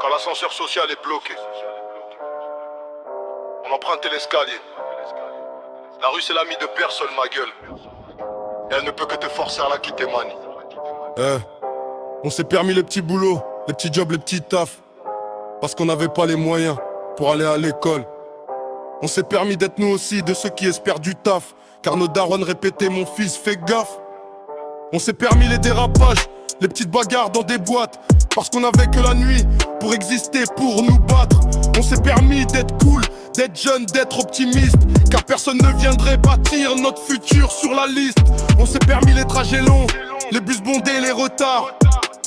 Quand l'ascenseur social est bloqué, on empruntait l'escalier. La rue c'est l'ami de personne, ma gueule. Et elle ne peut que te forcer à la quitter, mani. On s'est permis les petits boulots, les petits jobs, les petits tafs. Parce qu'on n'avait pas les moyens pour aller à l'école. On s'est permis d'être nous aussi de ceux qui espèrent du taf. Car nos darons répétaient mon fils, fais gaffe. On s'est permis les dérapages, les petites bagarres dans des boîtes. Parce qu'on avait que la nuit pour exister, pour nous battre. On s'est permis d'être cool, d'être jeune, d'être optimiste. Car personne ne viendrait bâtir notre futur sur la liste. On s'est permis les trajets longs, les bus bondés, les retards,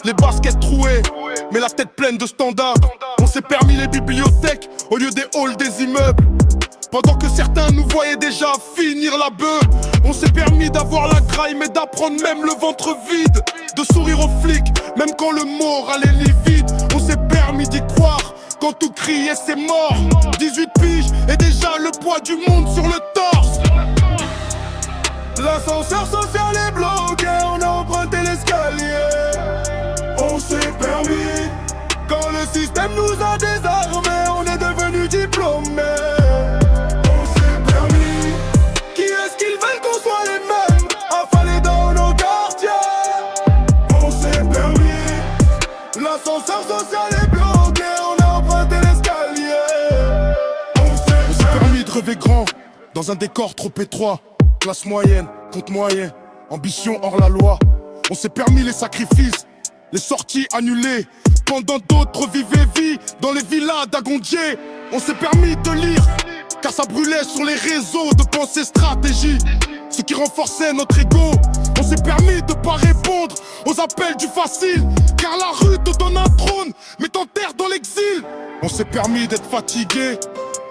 les baskets trouées, mais la tête pleine de standards. On s'est permis les bibliothèques au lieu des halls des immeubles. Pendant que certains nous voyaient déjà finir la beuh. On s'est permis d'avoir la graille mais d'apprendre même le ventre vide. De sourire aux flics même quand le moral est livide. On s'est permis d'y croire quand tout criait c'est mort. 18 piges et déjà le poids du monde sur le torse. L'ascenseur social est bloqué, on a emprunté l'escalier. On s'est permis, quand le système nous a désarmés, on est devenu diplômés. On s'est permis, qui est-ce qu'ils veulent qu'on soit les mêmes, affalés dans nos quartiers. On s'est permis, l'ascenseur social est bloqué, on a emprunté l'escalier. On s'est permis de rêver grand, dans un décor trop étroit. Classe moyenne, compte moyen, ambition hors la loi. On s'est permis les sacrifices, les sorties annulées, pendant d'autres vivaient vie dans les villas d'Agondier. On s'est permis de lire, car ça brûlait sur les réseaux de pensée stratégie, ce qui renforçait notre ego. On s'est permis de pas répondre aux appels du facile, car la rue te donne un trône, mais t'enterre dans l'exil. On s'est permis d'être fatigué,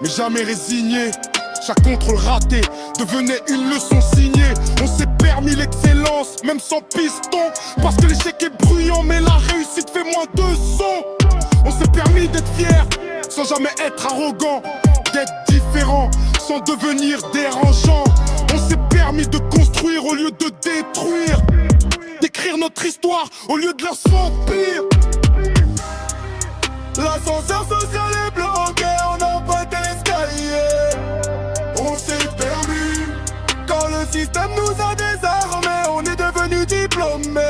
mais jamais résigné. Chaque contrôle raté devenait une leçon signée. On s'est permis l'excellence, même sans piston, parce que l'échec est bruyant, mais la réussite fait moins de son. On s'est permis d'être fier, sans jamais être arrogant, d'être différent, sans devenir dérangeant. On s'est permis de construire au lieu de détruire, d'écrire notre histoire au lieu de la s'empire. L'ascenseur social est bloqué, on a emprunté l'escalier. On s'est permis, quand le système nous a désarmés, on est devenu diplômés.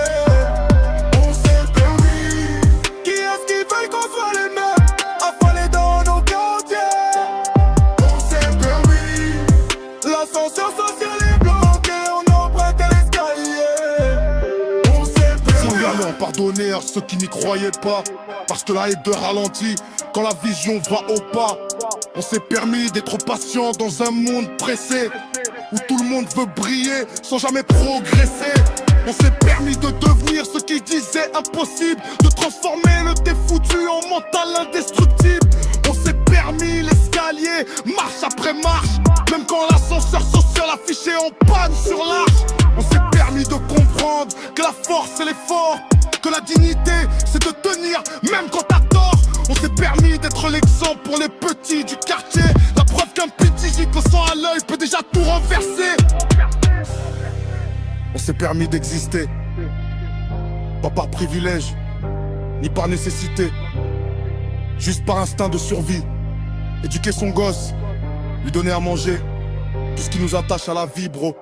On s'est permis, qui est-ce qui veut qu'on soit les mêmes, affalés dans nos quartiers. On s'est permis, l'ascenseur social est bloqué, on a emprunté l'escalier. On s'est permis. Sans vraiment pardonner à ceux qui n'y croyaient pas, parce que la haine ralentit quand la vision va au pas. On s'est permis d'être patient dans un monde pressé, où tout le monde veut briller sans jamais progresser. On s'est permis de devenir ce qu'ils disaient impossible, de transformer le défoutu en mental indestructible. On s'est permis l'escalier, marche après marche, même quand l'ascenseur social affichait en panne sur l'arche. On s'est permis de comprendre que la force c'est l'effort, que la dignité c'est de tenir même quand t'as tort. On s'est permis d'être l'exemple pour les petits du quartier, la preuve qu'un petit gicle au sang à l'œil peut déjà tout renverser. On s'est permis d'exister, pas par privilège, ni par nécessité, juste par instinct de survie. Éduquer son gosse, lui donner à manger, tout ce qui nous attache à la vie, bro.